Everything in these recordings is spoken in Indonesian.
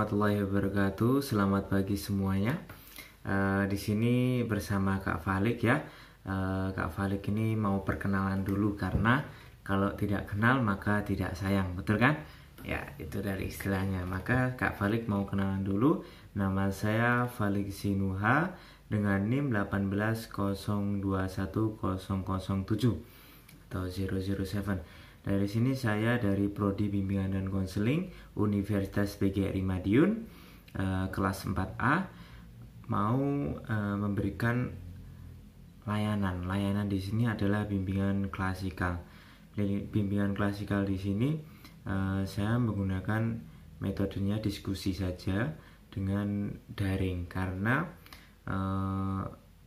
warahmatullahi wabarakatuh. Selamat pagi semuanya. Di sini bersama Kak Falik ya. Kak Falik ini mau perkenalan dulu karena kalau tidak kenal maka tidak sayang, betul kan? Ya, itu dari istilahnya. Maka Kak Falik mau kenalan dulu. Nama saya Falik Sinuha dengan NIM 180210007 atau 007. Dari sini saya dari Prodi Bimbingan dan Konseling Universitas PGRI Madiun, kelas 4A, mau memberikan layanan. Layanan di sini adalah bimbingan klasikal. Bimbingan klasikal di sini saya menggunakan metodenya diskusi saja dengan daring karena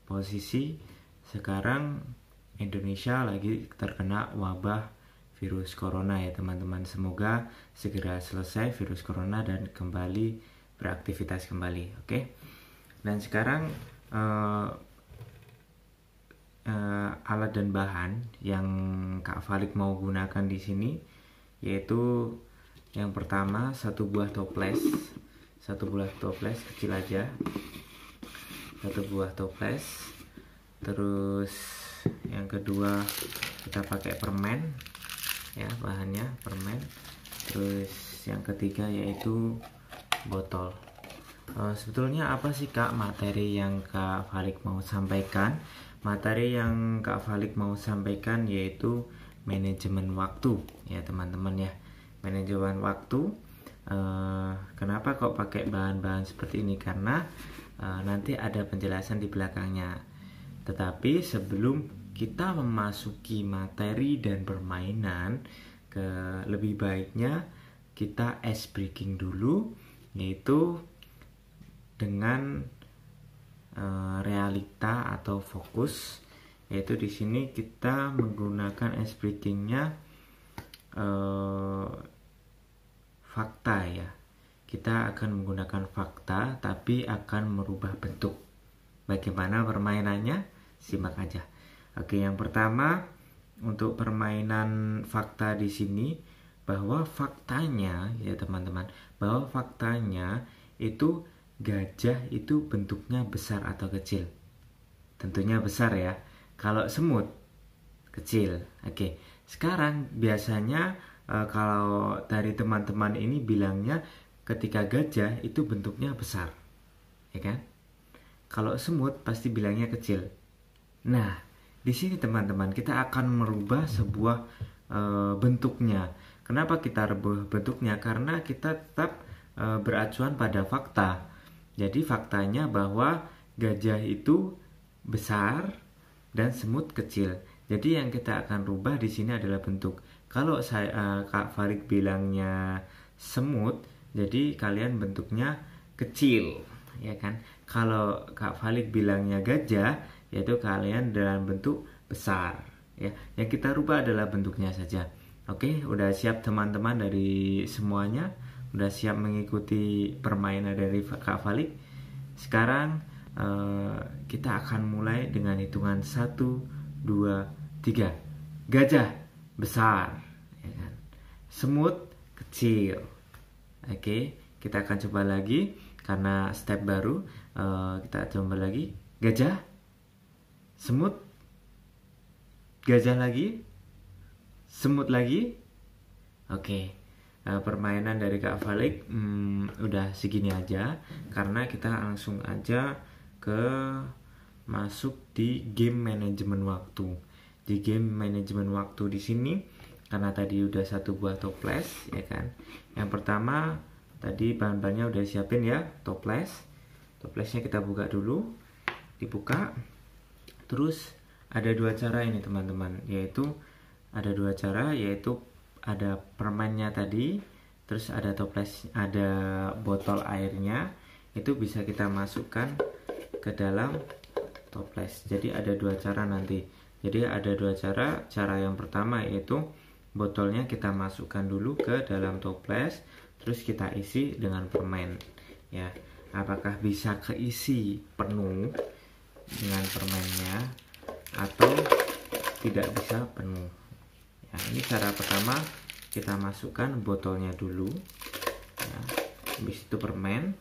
posisi sekarang Indonesia lagi terkena wabah virus corona ya teman-teman. Semoga segera selesai virus corona dan kembali beraktivitas kembali, oke? Dan sekarang alat dan bahan yang Kak Falik mau gunakan di sini yaitu yang pertama satu buah toples kecil aja, satu buah toples. Terus yang kedua kita pakai permen ya, bahannya permen. Terus yang ketiga yaitu botol. Sebetulnya apa sih Kak materi yang Kak Falik mau sampaikan? Materi yang Kak Falik mau sampaikan yaitu manajemen waktu ya teman-teman ya. Manajemen waktu. Kenapa kok pakai bahan-bahan seperti ini? Karena nanti ada penjelasan di belakangnya. Tetapi sebelum kita memasuki materi dan permainan, lebih baiknya kita ice breaking dulu, yaitu dengan realita atau fokus. Yaitu di sini kita menggunakan ice breakingnya fakta ya. Kita akan menggunakan fakta, tapi akan merubah bentuk. Bagaimana permainannya? Simak aja. Oke, yang pertama untuk permainan fakta di sini, bahwa faktanya ya teman-teman, bahwa faktanya itu gajah itu bentuknya besar atau kecil. Tentunya besar ya. Kalau semut kecil. Oke. Sekarang biasanya kalau dari teman-teman ini bilangnya ketika gajah itu bentuknya besar. Ya kan? Kalau semut pasti bilangnya kecil. Nah, di sini teman-teman kita akan merubah sebuah bentuknya. Kenapa kita rubah bentuknya? Karena kita tetap beracuan pada fakta. Jadi faktanya bahwa gajah itu besar dan semut kecil. Jadi yang kita akan rubah di sini adalah bentuk. Kalau saya Kak Farid bilangnya semut, jadi kalian bentuknya kecil, ya kan? Kalau Kak Farid bilangnya gajah, yaitu kalian dalam bentuk besar ya. Yang kita rubah adalah bentuknya saja. Oke, udah siap teman-teman dari semuanya? Udah siap mengikuti permainan dari Kak Falik? Sekarang kita akan mulai dengan hitungan 1, 2, 3. Gajah besar ya kan? Semut kecil. Oke, kita akan coba lagi karena step baru. Kita coba lagi. Gajah, semut, gajah lagi, semut lagi. Oke, permainan dari Kak Falik udah segini aja karena kita langsung aja ke masuk di game manajemen waktu. Di game manajemen waktu di sini karena tadi udah satu buah toples ya kan. Yang pertama tadi bahan-bahannya udah siapin ya, toples. Toplesnya kita buka dulu, dibuka. Terus ada dua cara ini teman-teman, yaitu ada permennya tadi, terus ada toples, ada botol airnya, itu bisa kita masukkan ke dalam toples. Jadi ada dua cara nanti. Jadi ada dua cara. Cara yang pertama yaitu botolnya kita masukkan dulu ke dalam toples, terus kita isi dengan permen. Ya, apakah bisa keisi penuh dengan permennya atau tidak bisa penuh ya. Ini cara pertama, kita masukkan botolnya dulu ya. habis itu permen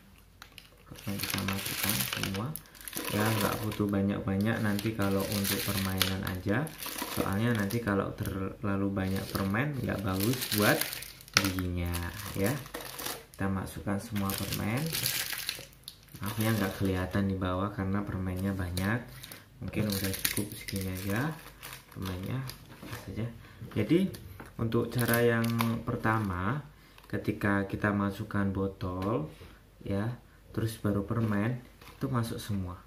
kita masukkan semua ya, nggak butuh banyak-banyak nanti kalau untuk permainan aja, soalnya nanti kalau terlalu banyak permen nggak bagus buat giginya ya. Kita masukkan semua permen, maaf ya nggak kelihatan di bawah karena permennya banyak, mungkin udah cukup segini aja permennya saja. Jadi untuk cara yang pertama, ketika kita masukkan botol ya, terus baru permen itu masuk semua,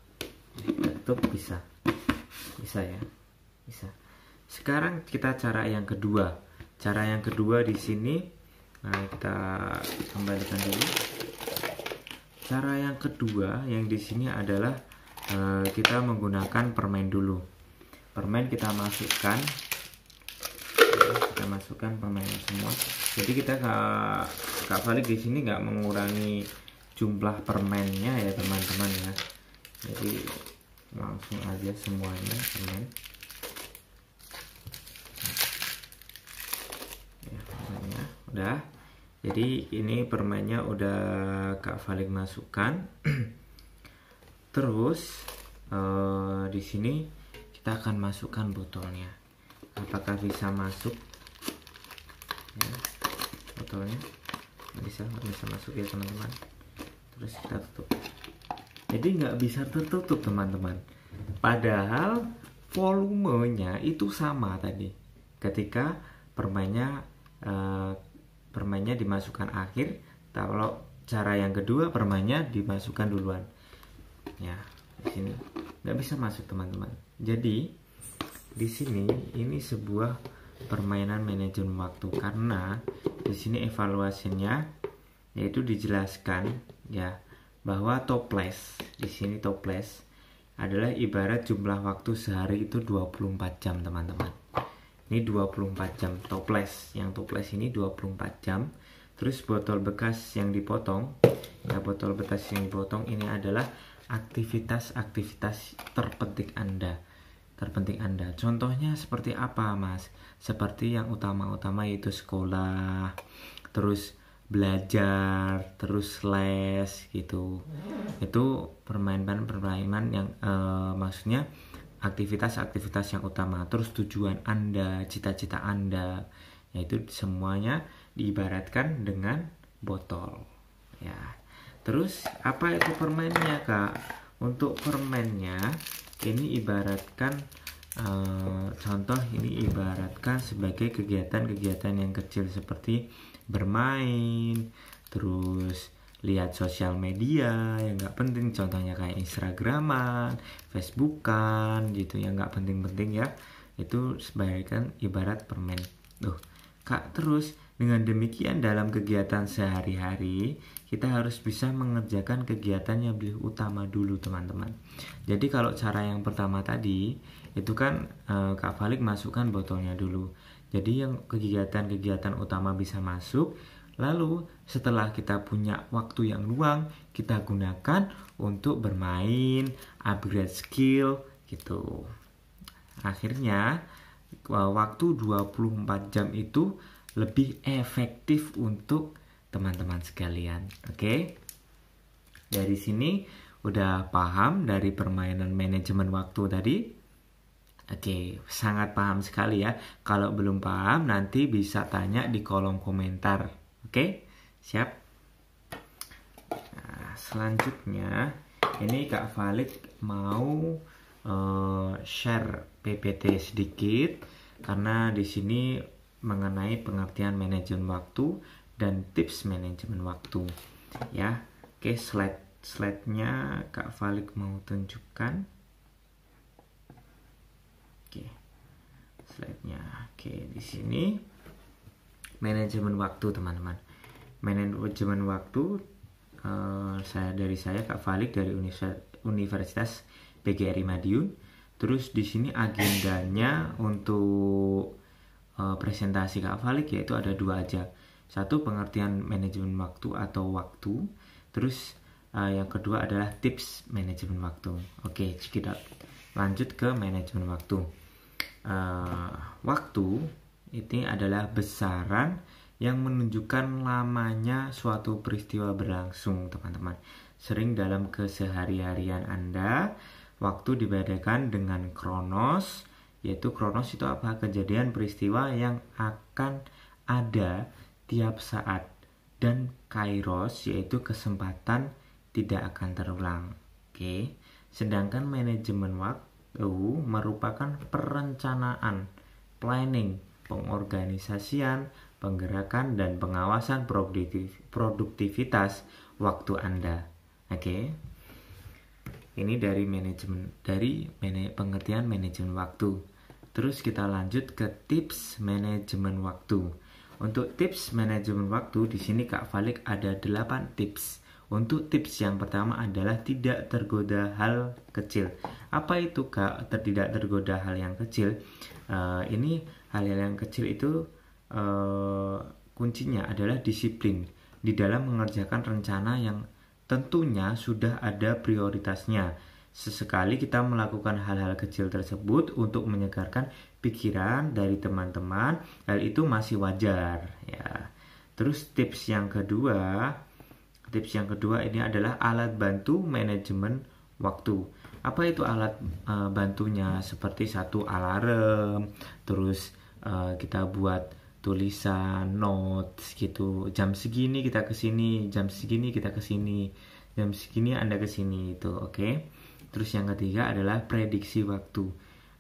itu bisa ya, bisa. Sekarang kita cara yang kedua. Cara yang kedua di sini, nah kita kembalikan dulu. Cara yang kedua yang di sini adalah kita menggunakan permen dulu. Permen kita masukkan permennya semua. Jadi kita Kak Falik di sini nggak mengurangi jumlah permennya ya teman-teman ya. Jadi langsung aja semuanya permen. Ya, permennya udah. Jadi ini permennya udah Kak Falik masukkan. Terus di sini kita akan masukkan botolnya. Apakah bisa masuk? Ya, botolnya bisa masuk ya teman-teman. Terus kita tutup. Jadi nggak bisa tertutup teman-teman. Padahal volumenya itu sama tadi. Ketika permennya dimasukkan akhir, kalau cara yang kedua permennya dimasukkan duluan. Ya, di sini nggak bisa masuk teman-teman. Jadi di sini ini sebuah permainan manajemen waktu, karena di sini evaluasinya yaitu dijelaskan ya bahwa toples, di sini toples adalah ibarat jumlah waktu sehari itu 24 jam teman-teman. Ini 24 jam toples, yang toples ini 24 jam. Terus botol bekas yang dipotong, ya botol bekas yang dipotong ini adalah aktivitas terpenting Anda. Contohnya seperti apa Mas? Seperti yang utama-utama yaitu sekolah, terus belajar, terus les gitu. Itu permainan yang maksudnya aktivitas yang utama. Terus tujuan Anda, cita-cita Anda, yaitu semuanya diibaratkan dengan botol ya. Terus apa itu permennya Kak? Untuk permennya ini ibaratkan contoh, ini ibaratkan sebagai kegiatan-kegiatan yang kecil seperti bermain, terus lihat sosial media yang nggak penting, contohnya kayak Instagraman, Facebookan gitu yang nggak penting-penting ya, itu sebagai ibarat permen. Kak, terus dengan demikian dalam kegiatan sehari-hari kita harus bisa mengerjakan kegiatan yang lebih utama dulu teman-teman. Jadi kalau cara yang pertama tadi itu kan Kak Falik masukkan botolnya dulu. Jadi yang kegiatan-kegiatan utama bisa masuk. Lalu setelah kita punya waktu yang luang, kita gunakan untuk bermain, upgrade skill gitu. Akhirnya waktu 24 jam itu lebih efektif untuk teman-teman sekalian. Oke? Dari sini udah paham dari permainan manajemen waktu tadi? Oke, sangat paham sekali ya. Kalau belum paham nanti bisa tanya di kolom komentar. Oke? Siap? Nah, selanjutnya ini Kak Falik mau share PPT sedikit karena di sini mengenai pengertian manajemen waktu dan tips manajemen waktu ya. Oke, slide-nya Kak Falik mau tunjukkan. Oke, slide-nya. Oke, di sini manajemen waktu teman-teman. Manajemen waktu saya Kak Falik dari Universitas PGRI Madiun. Terus di sini agendanya untuk presentasi Kak Falik yaitu ada dua aja. Satu, pengertian manajemen waktu atau waktu. Terus yang kedua adalah tips manajemen waktu. Oke, kita lanjut ke manajemen waktu. Waktu ini adalah besaran yang menunjukkan lamanya suatu peristiwa berlangsung, teman-teman. Sering dalam kesehari-harian Anda, waktu dibedakan dengan kronos, yaitu kronos itu apa? Kejadian peristiwa yang akan ada tiap saat. Dan kairos yaitu kesempatan tidak akan terulang. Oke. Sedangkan manajemen waktu merupakan perencanaan, planning, pengorganisasian, penggerakan dan pengawasan produktivitas waktu Anda. Oke. Ini dari pengertian manajemen waktu. Terus kita lanjut ke tips manajemen waktu. Untuk tips manajemen waktu di sini Kak Falik ada 8 tips. Untuk tips yang pertama adalah tidak tergoda hal kecil. Apa itu Kak tidak tergoda hal yang kecil? Ini hal-hal yang kecil itu kuncinya adalah disiplin di dalam mengerjakan rencana yang tentunya sudah ada prioritasnya. Sesekali kita melakukan hal-hal kecil tersebut untuk menyegarkan pikiran dari teman-teman, hal itu masih wajar ya. Terus tips yang kedua ini adalah alat bantu manajemen waktu. Apa itu alat bantunya? Seperti satu alarm, terus kita buat tulisan notes gitu. Jam segini kita kesini, jam segini kita kesini, jam segini Anda kesini itu, oke? Terus yang ketiga adalah prediksi waktu.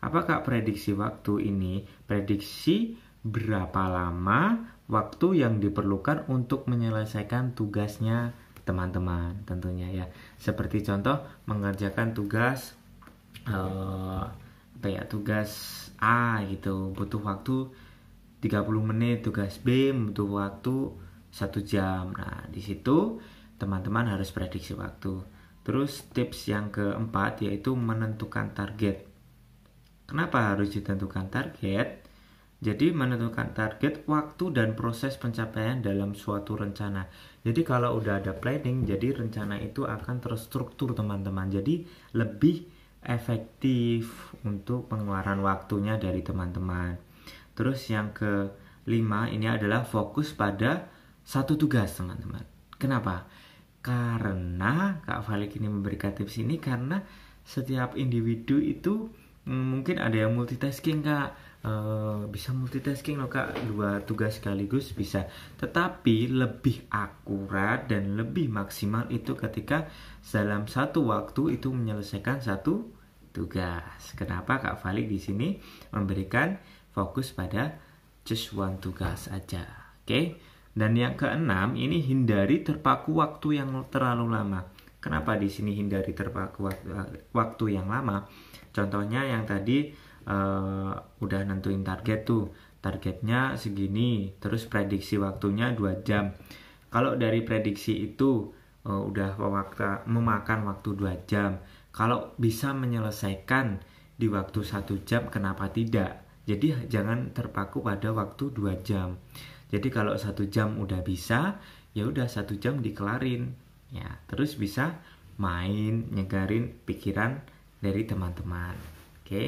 Apakah prediksi waktu ini? Prediksi berapa lama waktu yang diperlukan untuk menyelesaikan tugasnya teman-teman tentunya ya. Seperti contoh mengerjakan tugas tugas A gitu, butuh waktu 30 menit, tugas B butuh waktu 1 jam. Nah, di situ teman-teman harus prediksi waktu. Terus tips yang keempat yaitu menentukan target. Kenapa harus ditentukan target? Jadi menentukan target, waktu dan proses pencapaian dalam suatu rencana. Jadi kalau udah ada planning, jadi rencana itu akan terstruktur teman-teman. Jadi lebih efektif untuk pengeluaran waktunya dari teman-teman. Terus yang kelima ini adalah fokus pada satu tugas teman-teman. Kenapa? Karena Kak Falik ini memberikan tips ini karena setiap individu itu mungkin ada yang multitasking Kak, bisa multitasking loh Kak, 2 tugas sekaligus bisa. Tetapi lebih akurat dan lebih maksimal itu ketika dalam satu waktu itu menyelesaikan satu tugas. Kenapa Kak Falik di sini memberikan fokus pada just one tugas aja, oke? Dan yang keenam ini hindari terpaku waktu yang terlalu lama. Kenapa di sini hindari terpaku waktu yang lama? Contohnya yang tadi udah nentuin target tuh, targetnya segini, terus prediksi waktunya 2 jam. Kalau dari prediksi itu udah memakan waktu 2 jam, kalau bisa menyelesaikan di waktu 1 jam, kenapa tidak? Jadi jangan terpaku pada waktu 2 jam. Jadi kalau 1 jam udah bisa, ya udah 1 jam dikelarin, ya. Terus bisa main, nyegarin pikiran dari teman-teman, oke?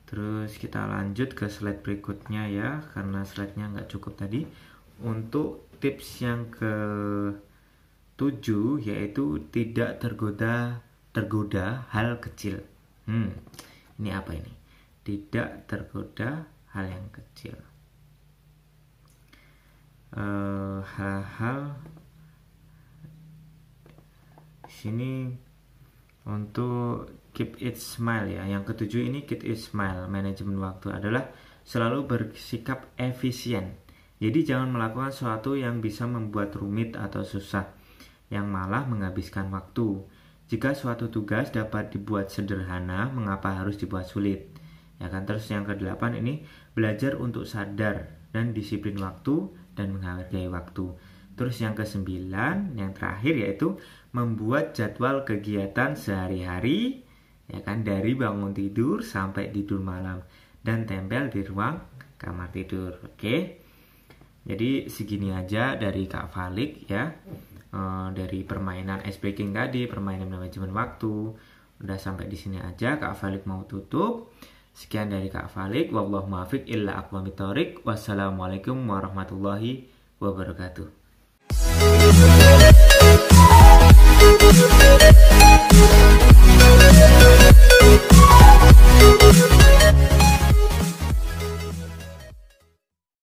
Terus kita lanjut ke slide berikutnya ya, karena slide-nya nggak cukup tadi. Untuk tips yang ke-7 yaitu tidak tergoda hal kecil. Ini apa ini? Tidak tergoda hal yang kecil. Hal-hal sini untuk keep it smile ya. Yang ke-7 ini keep it smile. Manajemen waktu adalah selalu bersikap efisien. Jadi jangan melakukan sesuatu yang bisa membuat rumit atau susah, yang malah menghabiskan waktu. Jika suatu tugas dapat dibuat sederhana, mengapa harus dibuat sulit? Ya kan. Terus yang ke-8 ini belajar untuk sadar dan disiplin waktu dan menghargai waktu. Terus yang ke-9 yang terakhir yaitu membuat jadwal kegiatan sehari-hari, ya kan, dari bangun tidur sampai tidur malam dan tempel di ruang kamar tidur. Oke. Jadi segini aja dari Kak Falik ya. Dari permainan ice breaking tadi, permainan manajemen waktu. Udah sampai di sini aja, Kak Falik mau tutup. Sekian dari Kak Falik. Wallahu muwaffiq illa aqwamit thoriq. Wassalamualaikum warahmatullahi wabarakatuh.